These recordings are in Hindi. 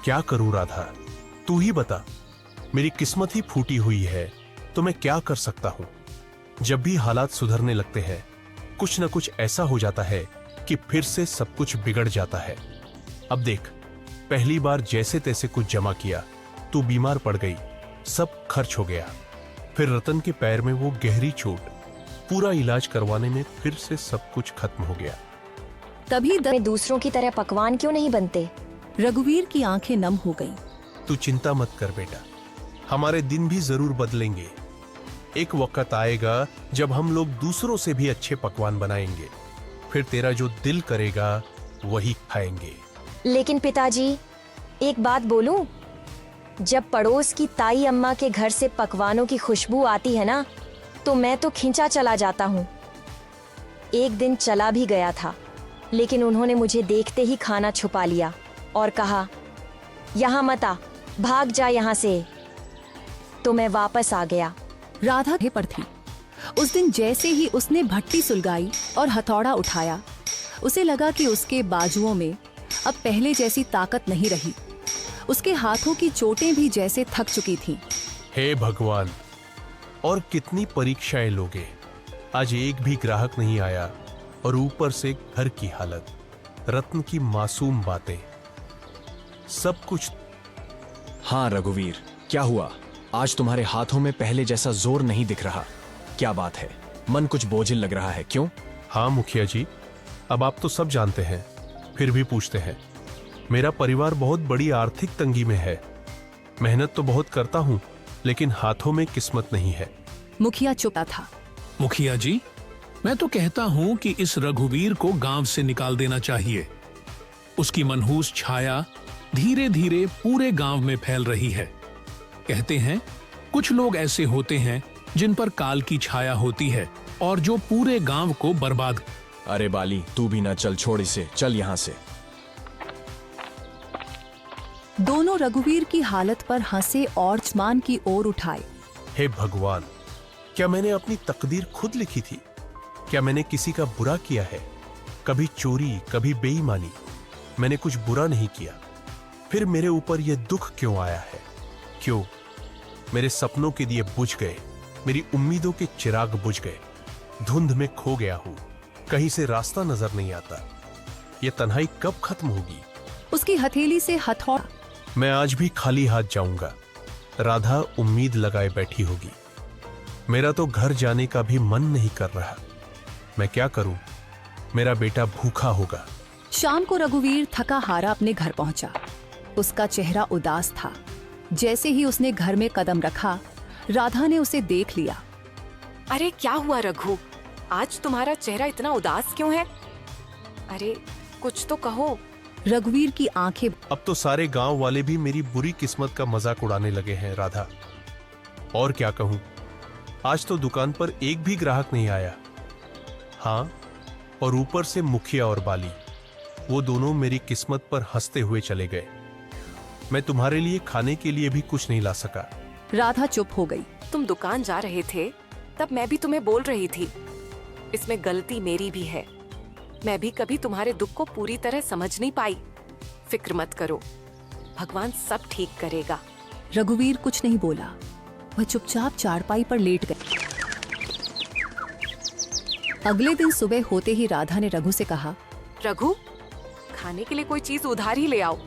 क्या करूं राधा, तू ही बता। मेरी किस्मत ही फूटी हुई है तो मैं क्या कर सकता हूं। जब भी हालात सुधरने लगते हैं कुछ न कुछ ऐसा हो जाता है कि फिर से सब कुछ बिगड़ जाता है। अब देख, पहली बार जैसे तैसे कुछ जमा किया, तू बीमार पड़ गई, सब खर्च हो गया। फिर रतन के पैर में वो गहरी चोट, पूरा इलाज करवाने में फिर से सब कुछ खत्म हो गया। तभी दूसरों की तरह पकवान क्यों नहीं बनते? रघुवीर की आंखें नम हो गईं। तू चिंता मत कर बेटा, हमारे दिन भी जरूर बदलेंगे। एक वक्त आएगा जब हम लोग दूसरों से भी अच्छे पकवान बनाएंगे, फिर तेरा जो दिल करेगा वही खाएंगे। लेकिन पिताजी, एक बात बोलूं? जब पड़ोस की ताई अम्मा के घर से पकवानों की खुशबू आती है ना, तो मैं तो खींचा चला जाता हूँ। एक दिन चला भी गया था, लेकिन उन्होंने मुझे देखते ही खाना छुपा लिया और कहा, यहाँ मत आ, भाग जा यहाँ से। तो मैं वापस आ गया। राधा पर थी। उस दिन जैसे ही उसने भट्टी सुलगाई और हथौड़ा उठाया, उसे लगा कि उसके बाजुओं में अब पहले जैसी ताकत नहीं रही। उसके हाथों की चोटें भी जैसे थक चुकी थीं। हे भगवान, और कितनी परीक्षाएं लोगे। आज एक भी ग्राहक नहीं आया और ऊपर से घर की हालत, रत्न की मासूम बातें, सब कुछ। हाँ रघुवीर, क्या हुआ? आज तुम्हारे हाथों में पहले जैसा जोर नहीं दिख रहा। क्या बात है? मन कुछ बोझिल लग रहा है, क्यों? हाँ मुखिया जी, अब आप तो सब जानते हैं, फिर भी पूछते हैं। मेरा परिवार बहुत बड़ी आर्थिक तंगी में है। मेहनत तो बहुत करता हूँ, लेकिन हाथों में किस्मत नहीं है। मुखिया चुप था। मुखिया जी, मैं तो कहता हूँ कि इस रघुवीर को गांव से निकाल देना चाहिए। उसकी मनहूस छाया धीरे धीरे पूरे गांव में फैल रही है। कहते हैं कुछ लोग ऐसे होते हैं जिन पर काल की छाया होती है और जो पूरे गांव को बर्बाद। अरे बाली, तू भी ना चल, छोड़ इसे, चल यहाँ से। दोनों रघुवीर की हालत पर हंसे और आसमान की ओर उठाए। हे भगवान, क्या मैंने अपनी तकदीर खुद लिखी थी? क्या मैंने किसी का बुरा किया है? कभी चोरी, कभी बेईमानी, मैंने कुछ बुरा नहीं किया। फिर मेरे ऊपर यह दुख क्यों आया है? क्यों? मेरे सपनों के दिए बुझ गए, मेरी उम्मीदों के चिराग बुझ गए। धुंध में खो गया हूं, कहीं से रास्ता नजर नहीं आता। यह तन्हाई कब खत्म होगी? उसकी हथेली से हथौड़ा। मैं आज भी खाली हाथ जाऊंगा। राधा उम्मीद लगाए बैठी होगी। मेरा तो घर जाने का भी मन नहीं कर रहा। मैं क्या करूं? मेरा बेटा भूखा होगा। शाम को रघुवीर थका हारा अपने घर पहुंचा। उसका चेहरा उदास था। जैसे ही उसने घर में कदम रखा, राधा ने उसे देख लिया। अरे क्या हुआ रघु, आज तुम्हारा चेहरा इतना उदास क्यों है? अरे कुछ तो कहो। रघुवीर की आंखें। अब तो सारे गांव वाले भी मेरी बुरी किस्मत का मजाक उड़ाने लगे हैं राधा। और क्या कहूं, आज तो दुकान पर एक भी ग्राहक नहीं आया। हाँ, और ऊपर से मुखिया और बाली, वो दोनों मेरी किस्मत पर हंसते हुए चले गए। मैं तुम्हारे लिए खाने के लिए भी कुछ नहीं ला सका। राधा चुप हो गई। तुम दुकान जा रहे थे तब मैं भी तुम्हें बोल रही थी, इसमें गलती मेरी भी है। मैं भी कभी तुम्हारे दुख को पूरी तरह समझ नहीं पाई। फिक्र मत करो, भगवान सब ठीक करेगा। रघुवीर कुछ नहीं बोला। वह चुपचाप चारपाई पर लेट गए। अगले दिन सुबह होते ही राधा ने रघु से कहा, रघु, खाने के लिए कोई चीज उधार ही ले आओ।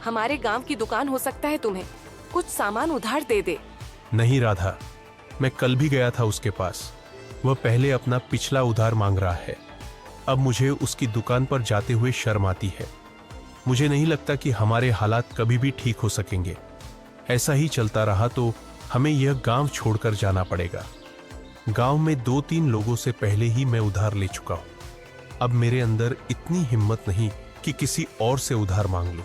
हमारे गांव की दुकान हो सकता है तुम्हें कुछ सामान उधार दे दे। नहीं राधा, मैं कल भी गया था उसके पास। वह पहले अपना पिछला उधार मांग रहा है। अब मुझे उसकी दुकान पर जाते हुए शर्म आती है। मुझे नहीं लगता कि हमारे हालात कभी भी ठीक हो सकेंगे। ऐसा ही चलता रहा तो हमें यह गांव छोड़कर जाना पड़ेगा। गांव में 2-3 लोगों से पहले ही मैं उधार ले चुका हूं। अब मेरे अंदर इतनी हिम्मत नहीं कि किसी और से उधार मांग लूं।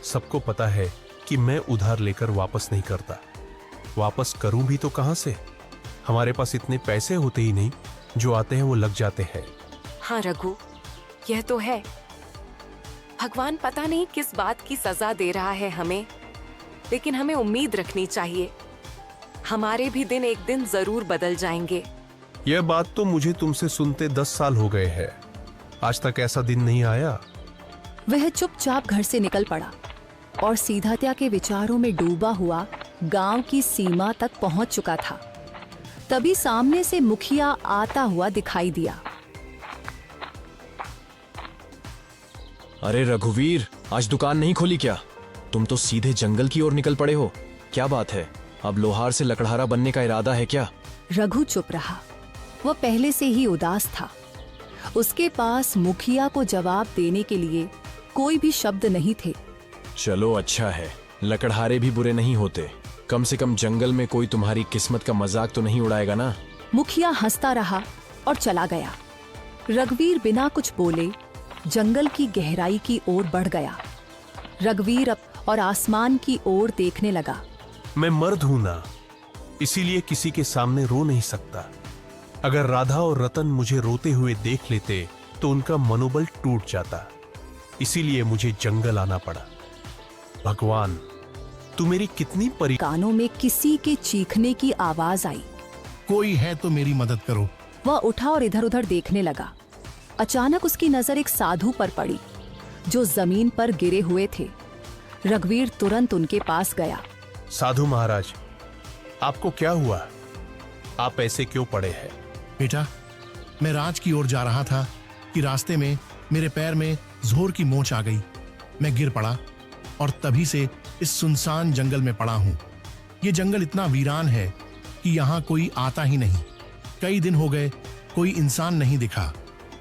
सबको पता है कि मैं उधार लेकर वापस नहीं करता। वापस करूं भी तो कहां से? हमारे पास इतने पैसे होते ही नहीं, जो आते हैं वो लग जाते हैं। हाँ रघु, यह तो है। भगवान पता नहीं किस बात की सजा दे रहा है हमें, लेकिन हमें उम्मीद रखनी चाहिए। हमारे भी दिन एक दिन जरूर बदल जाएंगे। यह बात तो मुझे तुमसे सुनते 10 साल हो गए हैं। आज तक ऐसा दिन नहीं आया। वह चुपचाप घर से निकल पड़ा। और सीधात्या के विचारों में डूबा हुआ गांव की सीमा तक पहुंच चुका था। तभी सामने से मुखिया आता हुआ दिखाई दिया। अरे रघुवीर, आज दुकान नहीं खोली क्या? तुम तो सीधे जंगल की ओर निकल पड़े हो। क्या बात है? अब लोहार से लकड़हारा बनने का इरादा है क्या? रघु चुप रहा। वह पहले से ही उदास था। उसके पास मुखिया को जवाब देने के लिए कोई भी शब्द नहीं थे। चलो अच्छा है, लकड़हारे भी बुरे नहीं होते। कम से कम जंगल में कोई तुम्हारी किस्मत का मजाक तो नहीं उड़ाएगा ना। मुखिया हंसता रहा और चला गया। रघुवीर बिना कुछ बोले जंगल की गहराई की ओर बढ़ गया। रघुवीर और आसमान की ओर देखने लगा। मैं मर्द हूं ना, इसीलिए किसी के सामने रो नहीं सकता। अगर राधा और रतन मुझे रोते हुए देख लेते तो उनका मनोबल टूट जाता। इसीलिए मुझे जंगल आना पड़ा। भगवान, तू मेरी कितनी कानों में किसी के चीखने की आवाज आई। कोई है तो मेरी मदद करो। वह उठा और इधर उधर देखने लगा। अचानक उसकी नजर एक साधु पर पड़ी जो जमीन पर गिरे हुए थे। रघुवीर तुरंत उनके पास गया। साधु महाराज, आपको क्या हुआ? आप ऐसे क्यों पड़े हैं? बेटा, मैं राज की ओर जा रहा था कि रास्ते में मेरे पैर में जोर की मोच आ गई। मैं गिर पड़ा और तभी से इस सुनसान जंगल में पड़ा हूं। ये जंगल इतना वीरान है कि यहाँ कोई आता ही नहीं। कई दिन हो गए कोई इंसान नहीं दिखा।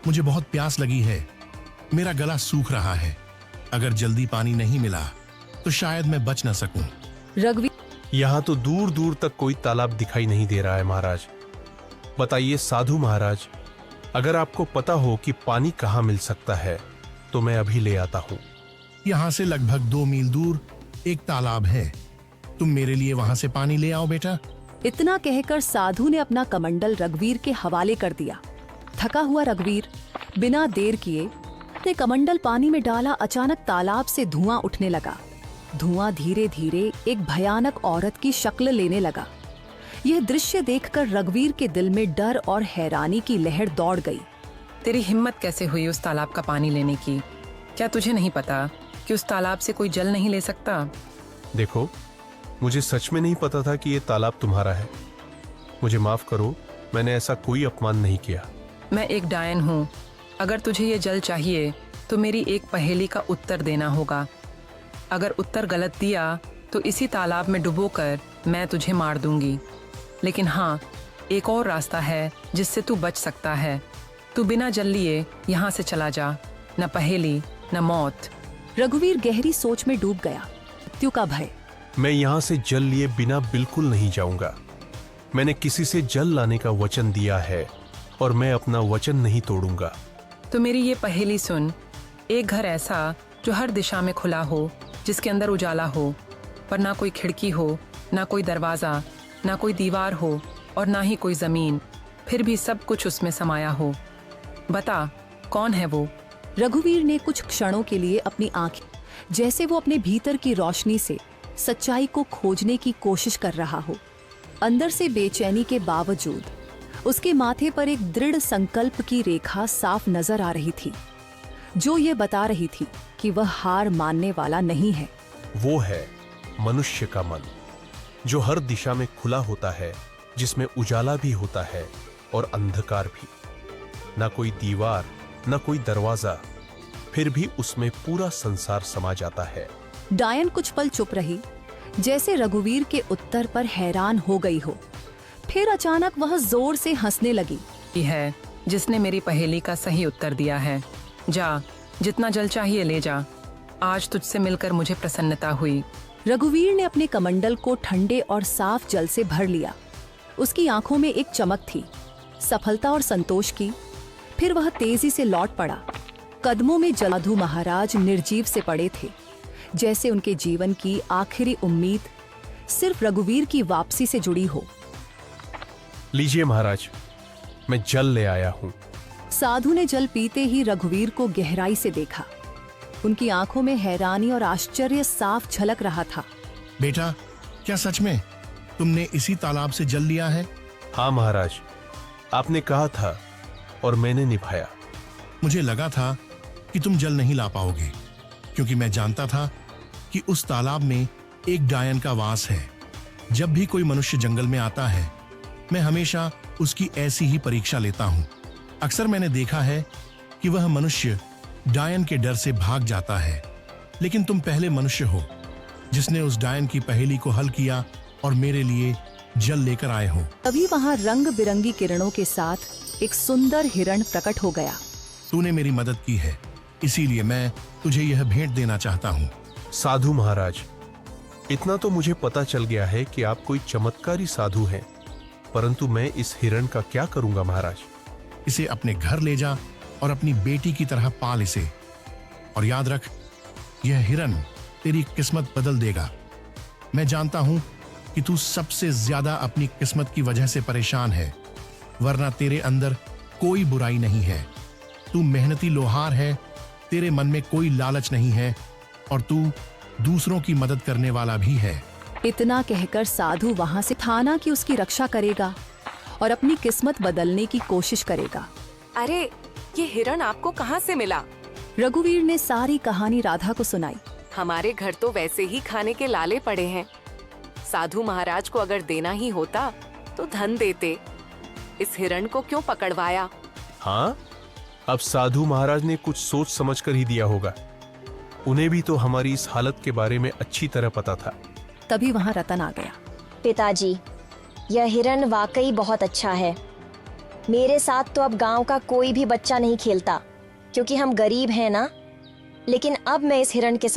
मुझे बहुत प्यास लगी है। मेरा गला सूख रहा है। अगर जल्दी पानी नहीं मिला तो शायद मैं बच न सकूं। रघुवीर यहां तो दूर दूर तक कोई तालाब दिखाई नहीं दे रहा है महाराज। बताइए साधु महाराज, अगर आपको पता हो कि पानी कहाँ मिल सकता है तो मैं अभी ले आता हूँ। यहाँ से लगभग 2 मील दूर एक तालाब है। तुम मेरे लिए वहां से पानी ले आओ बेटा। इतना कहकर साधु ने अपना कमंडल रघुवीर के हवाले कर दिया। थका हुआ रघुवीर बिना देर किए अपने कमंडल पानी में डाला। अचानक तालाब से धुआं उठने लगा। धुआं धीरे धीरे एक भयानक औरत की शक्ल लेने लगा। यह दृश्य देखकर रघुवीर के दिल में डर और हैरानी की लहर दौड़ गई। तेरी हिम्मत कैसे हुई उस तालाब का पानी लेने की? क्या तुझे नहीं पता कि उस तालाब से कोई जल नहीं ले सकता? देखो, मुझे सच में नहीं पता था कि ये तालाब तुम्हारा है। मुझे माफ करो, मैंने ऐसा कोई अपमान नहीं किया। मैं एक डायन हूँ। अगर तुझे ये जल चाहिए तो मेरी एक पहेली का उत्तर देना होगा। अगर उत्तर गलत दिया तो इसी तालाब में डुबोकर मैं तुझे मार दूंगी। लेकिन हाँ, एक और रास्ता है जिससे तू बच सकता है। तू बिना जल लिए यहाँ से चला जा। न पहेली न मौत। रघुवीर गहरी सोच में डूब गया। मृत्यु का भय। मैं यहाँ से जल लिए बिना बिल्कुल नहीं जाऊंगा। मैंने किसी से जल लाने का वचन दिया है और मैं अपना वचन नहीं तोड़ूंगा। तो मेरी ये पहेली सुन। एक घर ऐसा जो हर दिशा में खुला हो, जिसके अंदर उजाला हो, पर ना कोई खिड़की हो, ना कोई दरवाजा, ना कोई दीवार हो और ना ही कोई जमीन, फिर भी सब कुछ उसमें समाया हो। बता, कौन है वो? रघुवीर ने कुछ क्षणों के लिए अपनी आंखें, जैसे वो अपने भीतर की रोशनी से सच्चाई को खोजने की कोशिश कर रहा हो। अंदर से बेचैनी के बावजूद उसके माथे पर एक दृढ़ संकल्प की रेखा साफ नजर आ रही थी, जो ये बता रही थी कि वह हार मानने वाला नहीं है। वो है मनुष्य का मन, जो हर दिशा में खुला होता है, जिसमें उजाला भी होता है और अंधकार भी। ना कोई दीवार, ना कोई दरवाजा, फिर भी उसमें पूरा संसार समा जाता है। डायन कुछ पल चुप रही, जैसे रघुवीर के उत्तर पर हैरान हो गई हो। फिर अचानक वह जोर से हंसने लगी। ये है जिसने मेरी पहेली का सही उत्तर दिया है। जा, जितना जल चाहिए ले जा। आज तुझसे मिलकर मुझे प्रसन्नता हुई। रघुवीर ने अपने कमंडल को ठंडे और साफ जल से भर लिया। उसकी आंखों में एक चमक थी, सफलता और संतोष की। फिर वह तेजी से लौट पड़ा। कदमों में साधु महाराज निर्जीव से पड़े थे, जैसे उनके जीवन की आखिरी उम्मीद सिर्फ रघुवीर की वापसी से जुड़ी हो। लीजिए महाराज, मैं जल ले आया हूँ। साधु ने जल पीते ही रघुवीर को गहराई से देखा। उनकी आंखों में हैरानी और आश्चर्य साफ झलक रहा था। बेटा, क्या सच में तुमने इसी तालाब से जल लिया है? हाँ महाराज, आपने कहा था और मैंने निभाया। मुझे लगा था कि तुम जल नहीं ला पाओगे, क्योंकि मैं जानता था कि उस तालाब में एक डायन का वास है। जब भी कोई मनुष्य जंगल में आता है, मैं हमेशा उसकी ऐसी ही परीक्षा लेता हूँ। अक्सर मैंने देखा है कि वह मनुष्य डायन के डर से भाग जाता है, लेकिन तुम पहले मनुष्य हो जिसने उस डायन की पहेली को हल किया और मेरे लिए जल लेकर आए हो। तभी वहां रंग बिरंगी किरणों के साथ एक सुंदर हिरण प्रकट हो गया। तूने मेरी मदद की है, इसीलिए मैं तुझे यह भेंट देना चाहता हूँ। साधु महाराज, इतना तो मुझे पता चल गया है कि आप कोई चमत्कारी साधु हैं, परंतु मैं इस हिरण का क्या करूंगा महाराज? इसे अपने घर ले जा और अपनी बेटी की तरह पाल इसे, और याद रख, यह हिरण तेरी किस्मत बदल देगा। मैं जानता हूं कि तू सबसे ज्यादा अपनी किस्मत की वजह से परेशान है, वरना तेरे अंदर कोई बुराई नहीं है। तू मेहनती लोहार है, तेरे मन में कोई लालच नहीं है, और तू दूसरों की मदद करने वाला भी है। इतना कहकर साधु वहां से थाना की उसकी रक्षा करेगा और अपनी किस्मत बदलने की कोशिश करेगा। अरे, ये हिरण आपको कहाँ से मिला? रघुवीर ने सारी कहानी राधा को सुनाई। हमारे घर तो वैसे ही खाने के लाले पड़े हैं। साधु महाराज को अगर देना ही होता तो धन देते। इस हिरण को क्यों पकड़वाया? हाँ, अब साधु महाराज ने कुछ सोच समझकर ही दिया होगा। उन्हें भी तो हमारी इस हालत के बारे में अच्छी तरह पता था। तभी वहां रतन आ गया। पिताजी, यह हिरण वाकई बहुत अच्छा है। मेरे साथ तो अब गांव का कोई भी बच्चा नहीं खेलता, क्योंकि हम गरीब हैं ना। लेकिन अब मैं इस हिरण के साथ